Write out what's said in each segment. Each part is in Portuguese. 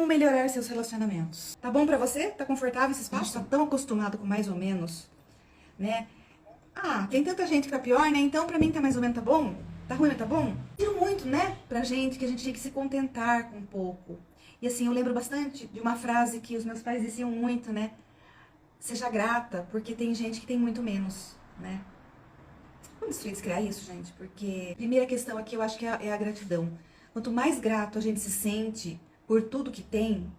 melhorar seus relacionamentos? Tá bom pra você? Tá confortável esse espaço? Tá tão acostumado com mais ou menos, né? Ah, tem tanta gente que tá pior, né? Então pra mim tá mais ou menos tá bom? Tá ruim, mas tá bom? Digo muito, né? Pra gente que a gente tinha que se contentar com um pouco. E assim, eu lembro bastante de uma frase que os meus pais diziam muito, né? Seja grata, porque tem gente que tem muito menos, né? Vamos criar isso, gente, porque a primeira questão aqui eu acho que é a gratidão. Quanto mais grato a gente se sente por tudo que tem,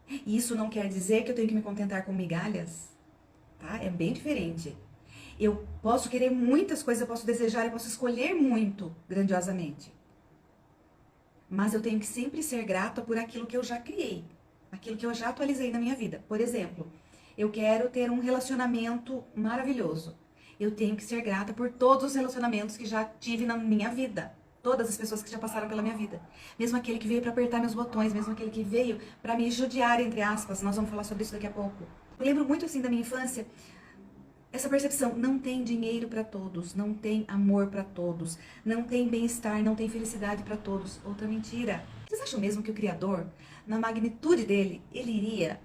e isso não quer dizer que eu tenho que me contentar com migalhas, tá? É bem diferente. Eu posso querer muitas coisas, eu posso desejar, eu posso escolher muito grandiosamente. Mas eu tenho que sempre ser grata por aquilo que eu já criei, aquilo que eu já atualizei na minha vida. Por exemplo, eu quero ter um relacionamento maravilhoso. Eu tenho que ser grata por todos os relacionamentos que já tive na minha vida. Todas as pessoas que já passaram pela minha vida. Mesmo aquele que veio para apertar meus botões, mesmo aquele que veio para me judiar, entre aspas. Nós vamos falar sobre isso daqui a pouco. Eu lembro muito assim da minha infância, essa percepção, não tem dinheiro para todos, não tem amor para todos, não tem bem-estar, não tem felicidade para todos. Outra mentira. Vocês acham mesmo que o Criador, na magnitude dele, ele iria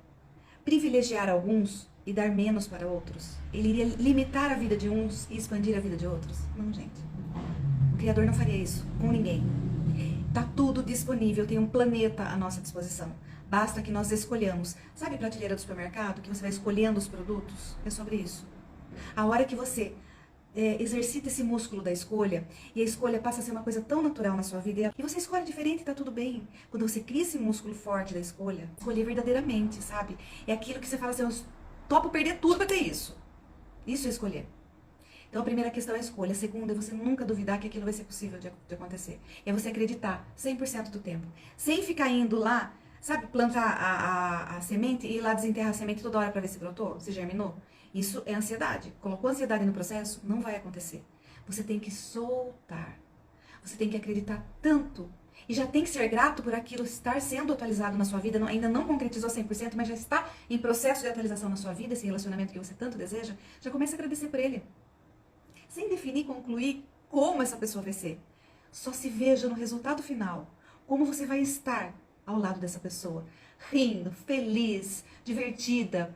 privilegiar alguns e dar menos para outros? Ele iria limitar a vida de uns e expandir a vida de outros? Não, gente. O Criador não faria isso com ninguém. Tá tudo disponível, tem um planeta à nossa disposição. Basta que nós escolhamos. Sabe a prateleira do supermercado, que você vai escolhendo os produtos? É sobre isso. A hora que você exercita esse músculo da escolha, e a escolha passa a ser uma coisa tão natural na sua vida, e você escolhe diferente e tá tudo bem. Quando você cria esse músculo forte da escolha, escolher verdadeiramente, sabe? É aquilo que você fala assim, eu topo perder tudo pra ter isso. Isso é escolher. Então a primeira questão é a escolha. A segunda é você nunca duvidar que aquilo vai ser possível de acontecer. É você acreditar 100% do tempo. Sem ficar indo lá, sabe, plantar a semente e ir lá desenterrar a semente toda hora pra ver se brotou, se germinou. Isso é ansiedade. Colocou ansiedade no processo, não vai acontecer. Você tem que soltar. Você tem que acreditar tanto. E já tem que ser grato por aquilo estar sendo atualizado na sua vida. Ainda não concretizou 100%, mas já está em processo de atualização na sua vida, esse relacionamento que você tanto deseja. Já comece a agradecer por ele. Sem definir, concluir como essa pessoa vai ser. Só se veja no resultado final. Como você vai estar ao lado dessa pessoa. Rindo, feliz, divertida,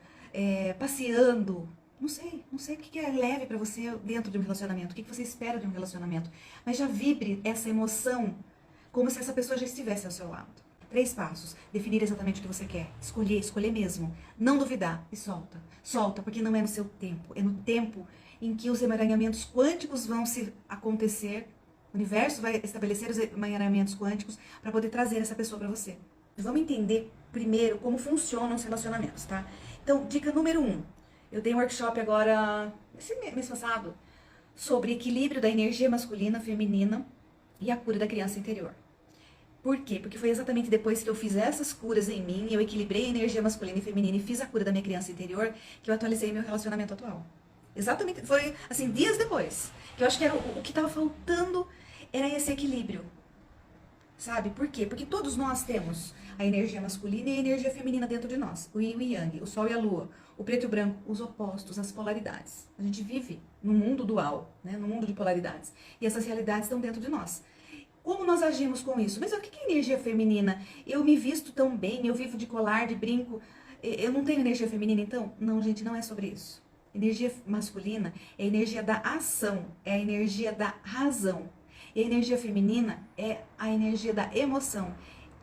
passeando. Não sei o que é leve pra você dentro de um relacionamento. O que você espera de um relacionamento. Mas já vibre essa emoção como se essa pessoa já estivesse ao seu lado. 3 passos. Definir exatamente o que você quer. Escolher mesmo. Não duvidar. E solta. Solta, porque não é no seu tempo. É no tempo em que os emaranhamentos quânticos vão se acontecer. O universo vai estabelecer os emaranhamentos quânticos para poder trazer essa pessoa para você. Vamos entender primeiro como funcionam os relacionamentos, tá? Então, dica número 1. Eu dei um workshop agora, esse mês passado, sobre equilíbrio da energia masculina, feminina e a cura da criança interior. Por quê? Porque foi exatamente depois que eu fiz essas curas em mim, eu equilibrei a energia masculina e feminina e fiz a cura da minha criança interior, que eu atualizei meu relacionamento atual. Exatamente, foi assim, dias depois. Que eu acho que era o que estava faltando era esse equilíbrio. Sabe? Por quê? Porque todos nós temos a energia masculina e a energia feminina dentro de nós. O yin e o yang, o sol e a lua, o preto e o branco, os opostos, as polaridades. A gente vive num mundo dual, né? Num mundo de polaridades. E essas realidades estão dentro de nós. Como nós agimos com isso? Mas o que é energia feminina? Eu me visto tão bem, eu vivo de colar, de brinco. Eu não tenho energia feminina, então? Não, gente, não é sobre isso. Energia masculina é a energia da ação, é a energia da razão. E a energia feminina é a energia da emoção,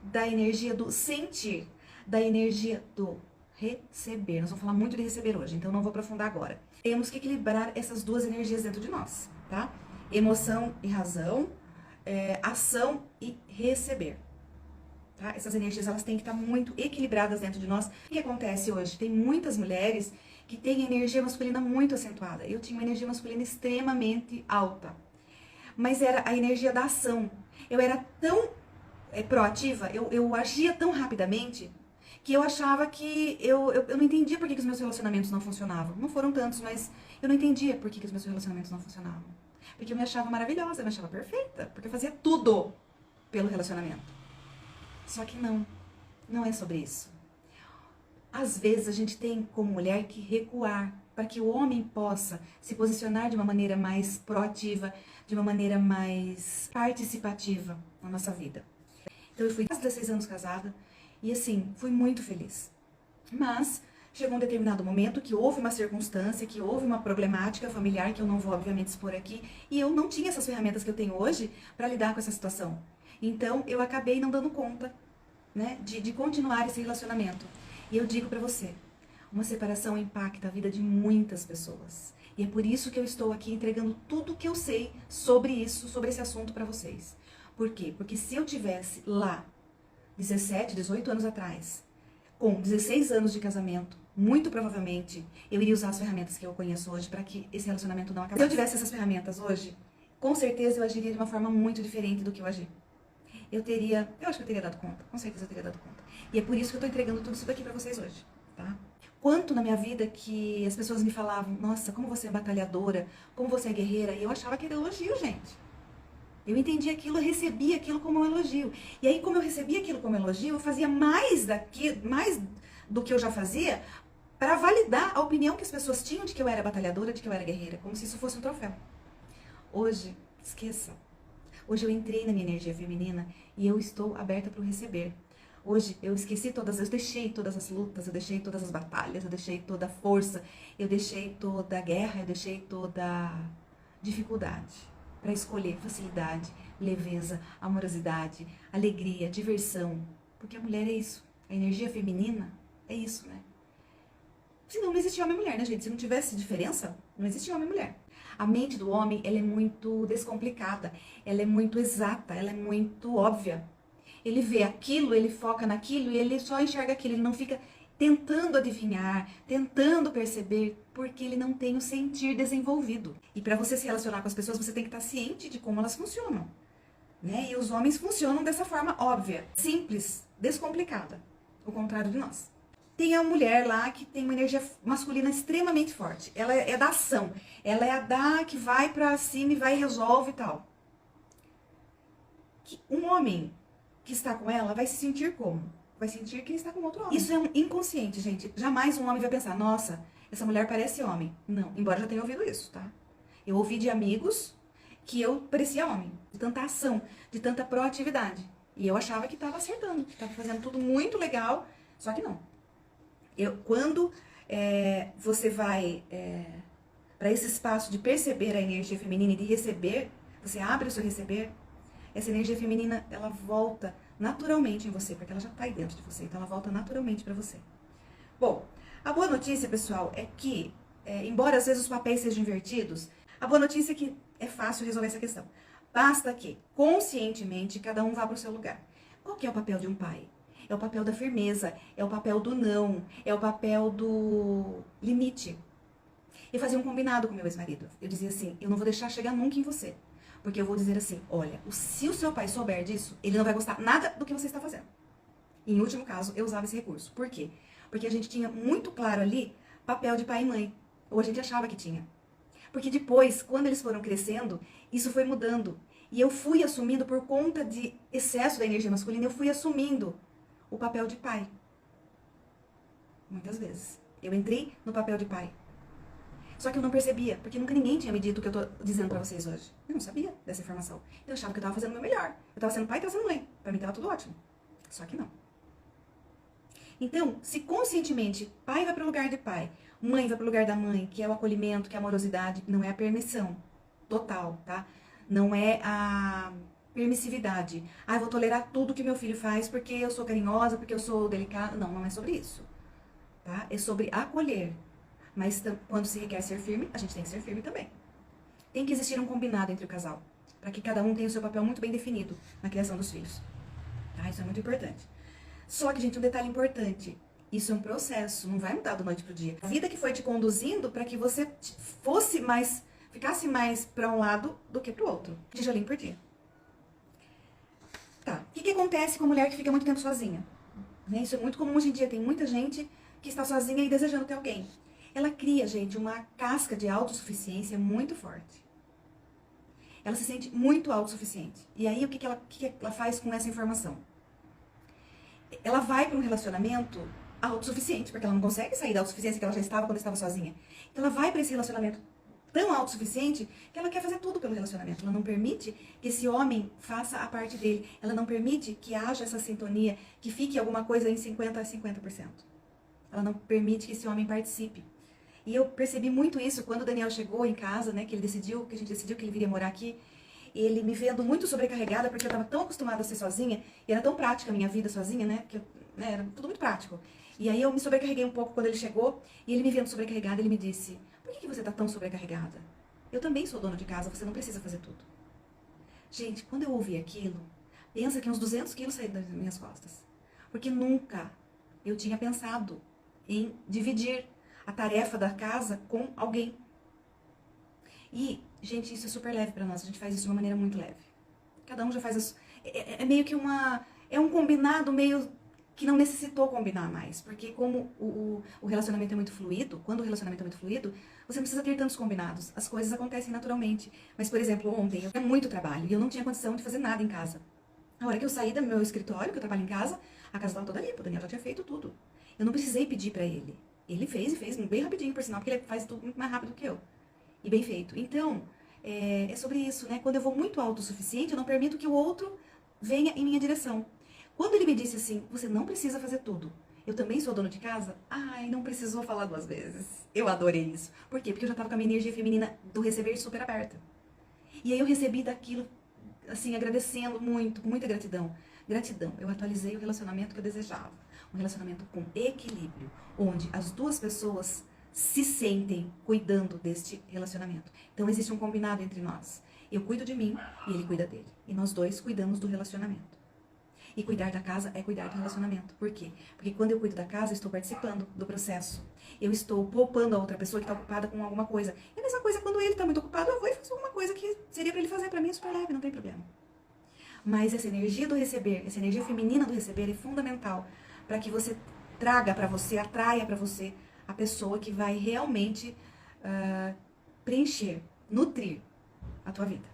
da energia do sentir, da energia do receber. Nós vamos falar muito de receber hoje, então não vou aprofundar agora. Temos que equilibrar essas duas energias dentro de nós, tá? Emoção e razão, ação e receber. Tá? Essas energias elas têm que estar muito equilibradas dentro de nós. O que acontece hoje? Tem muitas mulheres que têm energia masculina muito acentuada. Eu tinha uma energia masculina extremamente alta. Mas era a energia da ação. Eu era tão proativa, eu agia tão rapidamente, que eu achava que eu não entendia por que os meus relacionamentos não funcionavam. Não foram tantos, mas eu não entendia por que os meus relacionamentos não funcionavam. Porque eu me achava maravilhosa, eu me achava perfeita, porque eu fazia tudo pelo relacionamento. Só que não é sobre isso. Às vezes a gente tem como mulher que recuar para que o homem possa se posicionar de uma maneira mais proativa, de uma maneira mais participativa na nossa vida. Então eu fui quase 16 anos casada E assim, fui muito feliz. Mas chegou um determinado momento que houve uma circunstância, que houve uma problemática familiar, que eu não vou obviamente expor aqui, e eu não tinha essas ferramentas que eu tenho hoje para lidar com essa situação. Então eu acabei não dando conta, né, de continuar esse relacionamento. E eu digo para você, uma separação impacta a vida de muitas pessoas. E é por isso que eu estou aqui entregando tudo que eu sei sobre isso, sobre esse assunto para vocês. Por quê? Porque se eu tivesse lá, 17, 18 anos atrás, com 16 anos de casamento, muito provavelmente eu iria usar as ferramentas que eu conheço hoje para que esse relacionamento não acabasse. Se eu tivesse essas ferramentas hoje, com certeza eu agiria de uma forma muito diferente do que eu agi. Eu acho que eu teria dado conta, com certeza eu teria dado conta. E é por isso que eu tô entregando tudo isso daqui pra vocês hoje, tá? Quanto na minha vida que as pessoas me falavam, nossa, como você é batalhadora, como você é guerreira, e eu achava que era elogio, gente. Eu entendia aquilo, eu recebia aquilo como um elogio. E aí, como eu recebia aquilo como elogio, eu fazia mais do que eu já fazia para validar a opinião que as pessoas tinham de que eu era batalhadora, de que eu era guerreira, como se isso fosse um troféu. Hoje, esqueça. Hoje eu entrei na minha energia feminina e eu estou aberta para o receber. Hoje eu deixei todas as lutas, eu deixei todas as batalhas, eu deixei toda a força, eu deixei toda a guerra, eu deixei toda a dificuldade para escolher facilidade, leveza, amorosidade, alegria, diversão. Porque a mulher é isso, a energia feminina é isso, né? Senão não existia homem e mulher, né, gente? Se não tivesse diferença, não existia homem e mulher. A mente do homem, ela é muito descomplicada, ela é muito exata, ela é muito óbvia. Ele vê aquilo, ele foca naquilo e ele só enxerga aquilo, ele não fica tentando adivinhar, tentando perceber, porque ele não tem o sentir desenvolvido. E para você se relacionar com as pessoas, você tem que estar ciente de como elas funcionam, né? E os homens funcionam dessa forma óbvia, simples, descomplicada, ao contrário de nós. Tem a mulher lá que tem uma energia masculina extremamente forte. Ela é da ação. Ela é a da que vai pra cima e vai e resolve e tal. Um homem que está com ela vai se sentir como? Vai sentir que ele está com outro homem. Isso é um inconsciente, gente. Jamais um homem vai pensar, nossa, essa mulher parece homem. Não, embora eu já tenha ouvido isso, tá? Eu ouvi de amigos que eu parecia homem. De tanta ação, de tanta proatividade. E eu achava que estava acertando, que estava fazendo tudo muito legal, só que não. Quando você vai para esse espaço de perceber a energia feminina e de receber, você abre o seu receber, essa energia feminina, ela volta naturalmente em você, porque ela já está aí dentro de você, então ela volta naturalmente para você. Bom, a boa notícia, pessoal, é que, embora às vezes os papéis sejam invertidos, a boa notícia é que é fácil resolver essa questão. Basta que, conscientemente, cada um vá para o seu lugar. Qual que é o papel de um pai? É o papel da firmeza, é o papel do não, é o papel do limite. Eu fazia um combinado com meu ex-marido. Eu dizia assim, eu não vou deixar chegar nunca em você. Porque eu vou dizer assim, olha, se o seu pai souber disso, ele não vai gostar nada do que você está fazendo. E, em último caso, eu usava esse recurso. Por quê? Porque a gente tinha muito claro ali papel de pai e mãe. Ou a gente achava que tinha. Porque depois, quando eles foram crescendo, isso foi mudando. E eu fui assumindo, por conta de excesso da energia masculina, eu fui assumindo o papel de pai. Muitas vezes. Eu entrei no papel de pai. Só que eu não percebia, porque nunca ninguém tinha me dito o que eu tô dizendo pra vocês hoje. Eu não sabia dessa informação. Eu achava que eu tava fazendo o meu melhor. Eu tava sendo pai e tava sendo mãe. Pra mim tava tudo ótimo. Só que não. Então, se conscientemente pai vai pro lugar de pai, mãe vai pro lugar da mãe, que é o acolhimento, que é a amorosidade, não é a permissão total, tá? Não é a permissividade. Ah, eu vou tolerar tudo que meu filho faz porque eu sou carinhosa, porque eu sou delicada. Não, não é sobre isso. Tá? É sobre acolher. Mas quando se requer ser firme, a gente tem que ser firme também. Tem que existir um combinado entre o casal, para que cada um tenha o seu papel muito bem definido na criação dos filhos. Tá? Isso é muito importante. Só que, gente, um detalhe importante. Isso é um processo, não vai mudar da noite pro dia. A vida que foi te conduzindo para que você ficasse mais para um lado do que pro outro. Tijolinho por dia. Tá. O que acontece com a mulher que fica muito tempo sozinha? Né? Isso é muito comum hoje em dia. Tem muita gente que está sozinha e desejando ter alguém. Ela cria, gente, uma casca de autossuficiência muito forte. Ela se sente muito autossuficiente. E aí, o que ela faz com essa informação? Ela vai para um relacionamento autossuficiente, porque ela não consegue sair da autossuficiência que ela já estava quando estava sozinha. Então, ela vai para esse relacionamento tão autossuficiente que ela quer fazer tudo pelo relacionamento. Ela não permite que esse homem faça a parte dele. Ela não permite que haja essa sintonia, que fique alguma coisa em 50% a 50%. Ela não permite que esse homem participe. E eu percebi muito isso quando o Daniel chegou em casa, né, que a gente decidiu que ele viria morar aqui. Ele me vendo muito sobrecarregada, porque eu estava tão acostumada a ser sozinha, e era tão prática a minha vida sozinha, né, que era tudo muito prático. E aí eu me sobrecarreguei um pouco quando ele chegou, e ele me vendo sobrecarregada, ele me disse: por que você está tão sobrecarregada? Eu também sou dona de casa, você não precisa fazer tudo. Gente, quando eu ouvi aquilo, pensa que uns 200 quilos saíram das minhas costas. Porque nunca eu tinha pensado em dividir a tarefa da casa com alguém. E, gente, isso é super leve pra nós. A gente faz isso de uma maneira muito leve. Cada um já faz isso. É meio que é um combinado meio que não necessitou combinar mais. Porque como o relacionamento é muito fluido, quando o relacionamento é muito fluido, você não precisa ter tantos combinados. As coisas acontecem naturalmente. Mas, por exemplo, ontem eu tinha muito trabalho e eu não tinha condição de fazer nada em casa. A hora que eu saí do meu escritório, que eu trabalho em casa, a casa estava toda limpa. O Daniel já tinha feito tudo. Eu não precisei pedir pra ele. Ele fez e fez bem rapidinho, por sinal, porque ele faz tudo muito mais rápido que eu. E bem feito. Então, é sobre isso, né? Quando eu vou muito autossuficiente, eu não permito que o outro venha em minha direção. Quando ele me disse assim, você não precisa fazer tudo. Eu também sou dono de casa? Ai, não precisou falar 2 vezes. Eu adorei isso. Por quê? Porque eu já tava com a minha energia feminina do receber super aberta. E aí eu recebi daquilo, assim, agradecendo muito, com muita gratidão. Gratidão. Eu atualizei o relacionamento que eu desejava. Um relacionamento com equilíbrio, onde as 2 pessoas se sentem cuidando deste relacionamento. Então existe um combinado entre nós. Eu cuido de mim e ele cuida dele. E nós 2 cuidamos do relacionamento. E cuidar da casa é cuidar do relacionamento. Por quê? Porque quando eu cuido da casa, eu estou participando do processo. Eu estou poupando a outra pessoa que está ocupada com alguma coisa. E a mesma coisa, quando ele está muito ocupado, eu vou e faço alguma coisa que seria para ele fazer. Para mim é super leve, não tem problema. Mas essa energia do receber, essa energia feminina do receber é fundamental para que você traga para você, atraia para você a pessoa que vai realmente preencher, nutrir a tua vida.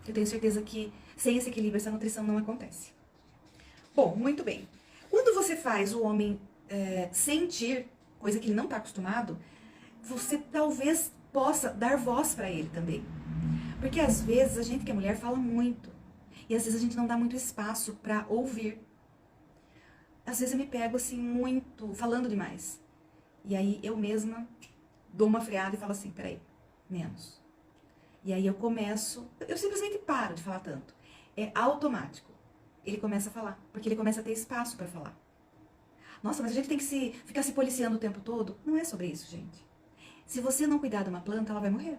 Eu tenho certeza que sem esse equilíbrio, essa nutrição não acontece. Bom, muito bem. Quando você faz o homem sentir coisa que ele não está acostumado, você talvez possa dar voz para ele também. Porque às vezes a gente que é mulher fala muito. E às vezes a gente não dá muito espaço para ouvir. Às vezes eu me pego assim muito, falando demais. E aí eu mesma dou uma freada e falo assim, peraí, menos. E aí eu simplesmente paro de falar tanto. É automático. Ele começa a falar, porque ele começa a ter espaço para falar. Nossa, mas a gente tem que ficar se policiando o tempo todo? Não é sobre isso, gente. Se você não cuidar de uma planta, ela vai morrer.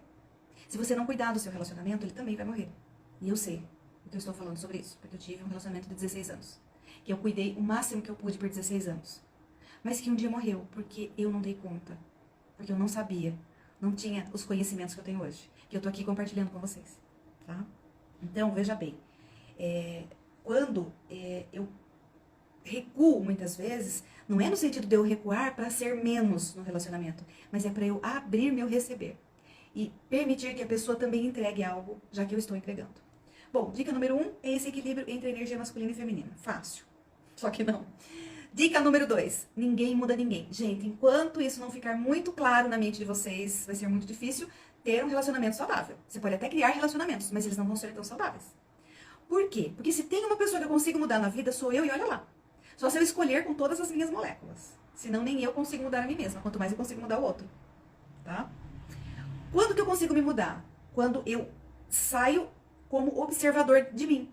Se você não cuidar do seu relacionamento, ele também vai morrer. E eu sei o que eu estou falando sobre isso, porque eu tive um relacionamento de 16 anos. Que eu cuidei o máximo que eu pude por 16 anos. Mas que um dia morreu, porque eu não dei conta. Porque eu não sabia, não tinha os conhecimentos que eu tenho hoje. Que eu tô aqui compartilhando com vocês, tá? Então, veja bem. Quando eu recuo muitas vezes, não é no sentido de eu recuar para ser menos no relacionamento, mas é para eu abrir meu receber e permitir que a pessoa também entregue algo, já que eu estou entregando. Bom, dica número 1 é esse equilíbrio entre a energia masculina e feminina. Fácil. Só que não. Dica número 2, ninguém muda ninguém. Gente, enquanto isso não ficar muito claro na mente de vocês, vai ser muito difícil ter um relacionamento saudável. Você pode até criar relacionamentos, mas eles não vão ser tão saudáveis. Por quê? Porque se tem uma pessoa que eu consigo mudar na vida, sou eu e olha lá. Só se eu escolher com todas as minhas moléculas. Senão nem eu consigo mudar a mim mesma, quanto mais eu consigo mudar o outro. Tá? Quando que eu consigo me mudar? Quando eu saio como observador de mim.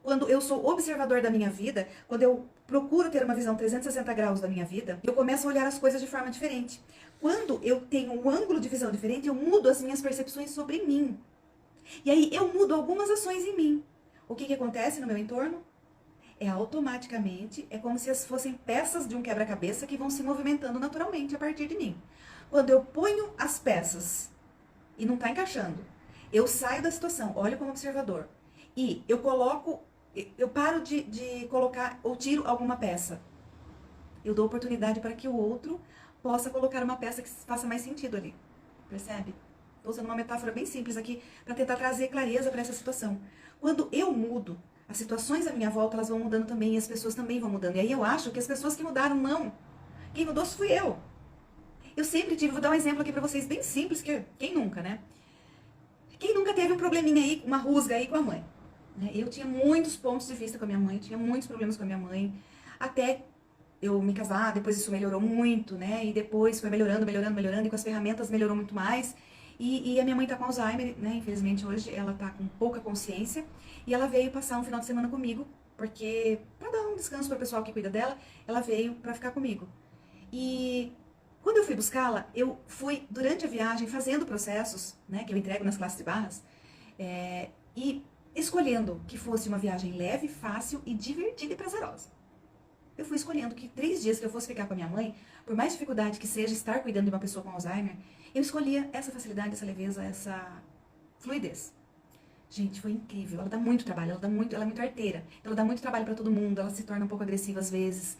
Quando eu sou observador da minha vida, quando eu procuro ter uma visão 360 graus da minha vida, eu começo a olhar as coisas de forma diferente. Quando eu tenho um ângulo de visão diferente, eu mudo as minhas percepções sobre mim. E aí eu mudo algumas ações em mim. O que acontece no meu entorno? Automaticamente, é como se fossem peças de um quebra-cabeça que vão se movimentando naturalmente a partir de mim. Quando eu ponho as peças e não está encaixando, eu saio da situação, olho como observador e eu paro de colocar ou tiro alguma peça. Eu dou oportunidade para que o outro possa colocar uma peça que faça mais sentido ali. Percebe? Estou usando uma metáfora bem simples aqui para tentar trazer clareza para essa situação. Quando eu mudo, as situações à minha volta, elas vão mudando também, e as pessoas também vão mudando. E aí eu acho que as pessoas que mudaram, não. Quem mudou fui eu. Eu sempre tive, vou dar um exemplo aqui pra vocês bem simples, que quem nunca, né? Quem nunca teve um probleminha aí, uma rusga aí com a mãe? Né? Eu tinha muitos pontos de vista com a minha mãe, tinha muitos problemas com a minha mãe, até eu me casar, depois isso melhorou muito, né? E depois foi melhorando, melhorando, melhorando, e com as ferramentas melhorou muito mais. E a minha mãe tá com Alzheimer, né? Infelizmente hoje ela tá com pouca consciência. E ela veio passar um final de semana comigo, porque pra dar um descanso para o pessoal que cuida dela, ela veio pra ficar comigo. E quando eu fui buscá-la, eu fui, durante a viagem, fazendo processos, né? Que eu entrego nas classes de barras, e escolhendo que fosse uma viagem leve, fácil e divertida e prazerosa. Eu fui escolhendo que 3 dias que eu fosse ficar com a minha mãe, por mais dificuldade que seja estar cuidando de uma pessoa com Alzheimer, eu escolhia essa facilidade, essa leveza, essa fluidez. Gente, foi incrível. Ela dá muito trabalho, ela é muito arteira. Ela dá muito trabalho pra todo mundo, ela se torna um pouco agressiva às vezes.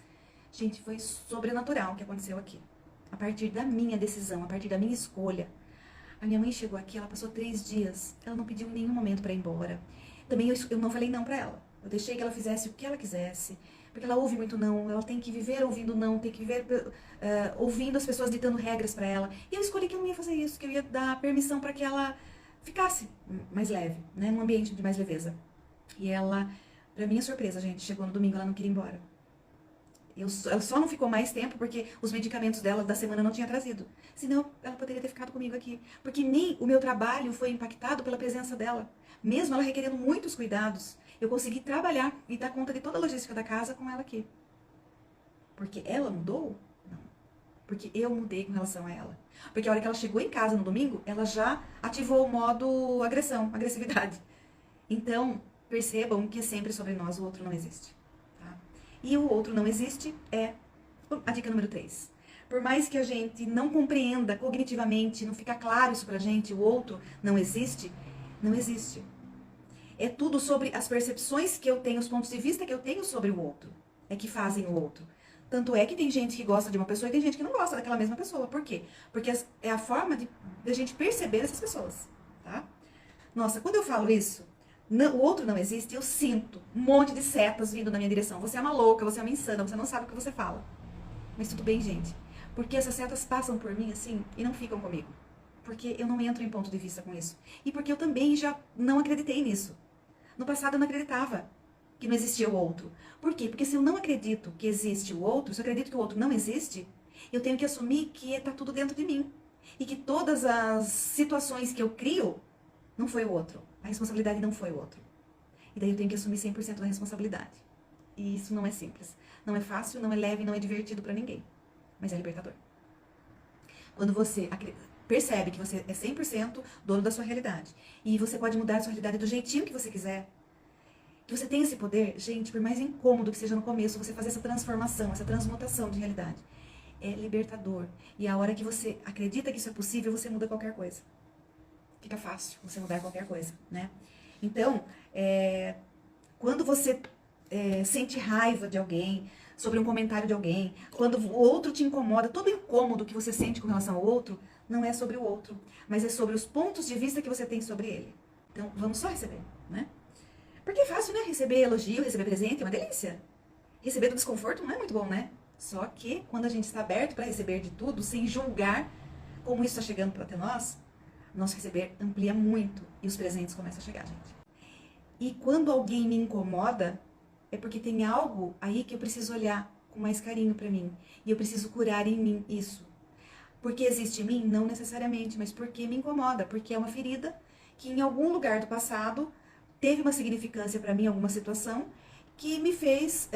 Gente, foi sobrenatural o que aconteceu aqui. A partir da minha decisão, a partir da minha escolha. A minha mãe chegou aqui, ela passou 3 dias. Ela não pediu em nenhum momento pra ir embora. Também eu não falei não pra ela. Eu deixei que ela fizesse o que ela quisesse. Porque ela ouve muito não, ela tem que viver ouvindo não, tem que viver ouvindo as pessoas ditando regras pra ela. E eu escolhi que eu não ia fazer isso, que eu ia dar permissão pra que ela ficasse mais leve, né, num ambiente de mais leveza. E ela, pra minha surpresa, gente, chegou no domingo, ela não queria ir embora. Ela só não ficou mais tempo porque os medicamentos dela da semana não tinha trazido. Senão, ela poderia ter ficado comigo aqui. Porque nem o meu trabalho foi impactado pela presença dela. Mesmo ela requerendo muitos cuidados, eu consegui trabalhar e dar conta de toda a logística da casa com ela aqui. Porque ela mudou? Não. Porque eu mudei com relação a ela. Porque a hora que ela chegou em casa no domingo, ela já ativou o modo agressão, agressividade. Então, percebam que sempre sobre nós o outro não existe. Tá? E o outro não existe é a dica número 3. Por mais que a gente não compreenda cognitivamente, não fica claro isso pra gente, o outro não existe, não existe. É tudo sobre as percepções que eu tenho, os pontos de vista que eu tenho sobre o outro. É que fazem o outro. Tanto é que tem gente que gosta de uma pessoa e tem gente que não gosta daquela mesma pessoa. Por quê? Porque é a forma de a gente perceber essas pessoas. Tá? Nossa, quando eu falo isso, o outro não existe, eu sinto um monte de setas vindo na minha direção. Você é uma louca, você é uma insana, você não sabe o que você fala. Mas tudo bem, gente. Porque essas setas passam por mim assim e não ficam comigo. Porque eu não entro em ponto de vista com isso. E porque eu também já não acreditei nisso. No passado eu não acreditava que não existia o outro. Por quê? Porque se eu não acredito que existe o outro, se eu acredito que o outro não existe, eu tenho que assumir que está tudo dentro de mim. E que todas as situações que eu crio, não foi o outro. A responsabilidade não foi o outro. E daí eu tenho que assumir 100% da responsabilidade. E isso não é simples. Não é fácil, não é leve, não é divertido para ninguém. Mas é libertador. Quando você percebe que você é 100% dono da sua realidade. E você pode mudar a sua realidade do jeitinho que você quiser. Que você tem esse poder, gente, por mais incômodo que seja no começo, você fazer essa transformação, essa transmutação de realidade. É libertador. E a hora que você acredita que isso é possível, você muda qualquer coisa. Fica fácil você mudar qualquer coisa, né? Então, quando você sente raiva de alguém, sobre um comentário de alguém, quando o outro te incomoda, todo incômodo que você sente com relação ao outro, não é sobre o outro, mas é sobre os pontos de vista que você tem sobre ele. Então, vamos só receber, né? Porque é fácil, né? Receber elogio, receber presente, é uma delícia. Receber do desconforto não é muito bom, né? Só que quando a gente está aberto para receber de tudo, sem julgar como isso está chegando até nós, nosso receber amplia muito e os presentes começam a chegar, gente. E quando alguém me incomoda, é porque tem algo aí que eu preciso olhar com mais carinho para mim. E eu preciso curar em mim isso. Porque existe em mim? Não necessariamente, mas porque me incomoda. Porque é uma ferida que em algum lugar do passado teve uma significância para mim, alguma situação, que me fez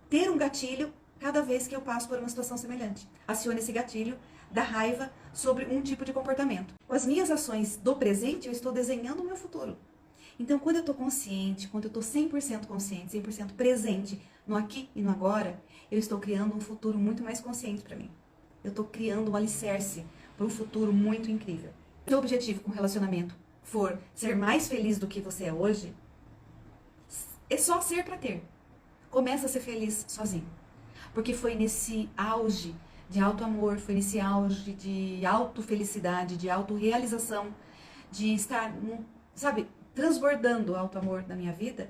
ter um gatilho cada vez que eu passo por uma situação semelhante. Aciona esse gatilho da raiva sobre um tipo de comportamento. Com as minhas ações do presente, eu estou desenhando o meu futuro. Então, quando eu estou consciente, quando eu estou 100% consciente, 100% presente no aqui e no agora, eu estou criando um futuro muito mais consciente para mim. Eu estou criando um alicerce para um futuro muito incrível. Se o objetivo com o relacionamento for ser mais feliz do que você é hoje, é só ser para ter. Começa a ser feliz sozinho. Porque foi nesse auge de auto-amor, foi nesse auge de auto-felicidade, de auto-realização, de estar, sabe, transbordando o auto-amor na minha vida,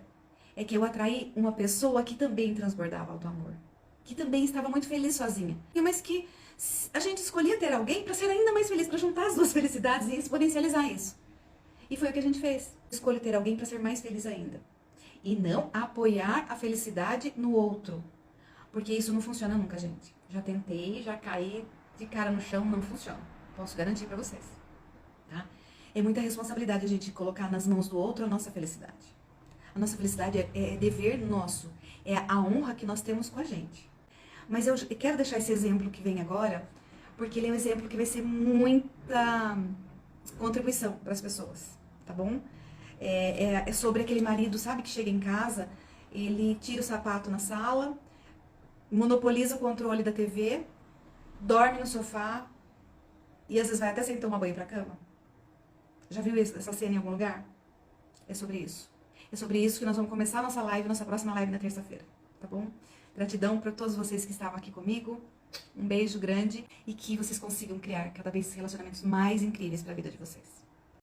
é que eu atraí uma pessoa que também transbordava auto-amor. que também estava muito feliz sozinha. Mas que a gente escolhia ter alguém para ser ainda mais feliz, para juntar as duas felicidades e exponencializar isso. E foi o que a gente fez. Escolho ter alguém para ser mais feliz ainda. E não apoiar a felicidade no outro. Porque isso não funciona nunca, gente. Já tentei, já caí de cara no chão, não funciona. Posso garantir para vocês. Tá? É muita responsabilidade a gente colocar nas mãos do outro a nossa felicidade. A nossa felicidade é dever nosso. É a honra que nós temos com a gente. Mas eu quero deixar esse exemplo que vem agora, porque ele é um exemplo que vai ser muita contribuição para as pessoas, tá bom? É sobre aquele marido, sabe, que chega em casa, ele tira o sapato na sala, monopoliza o controle da TV, dorme no sofá e às vezes vai até sem tomar banho pra cama. Já viu essa cena em algum lugar? É sobre isso. É sobre isso que nós vamos começar a nossa live, nossa próxima live na terça-feira, tá bom? Gratidão para todos vocês que estavam aqui comigo. Um beijo grande e que vocês consigam criar cada vez relacionamentos mais incríveis para a vida de vocês.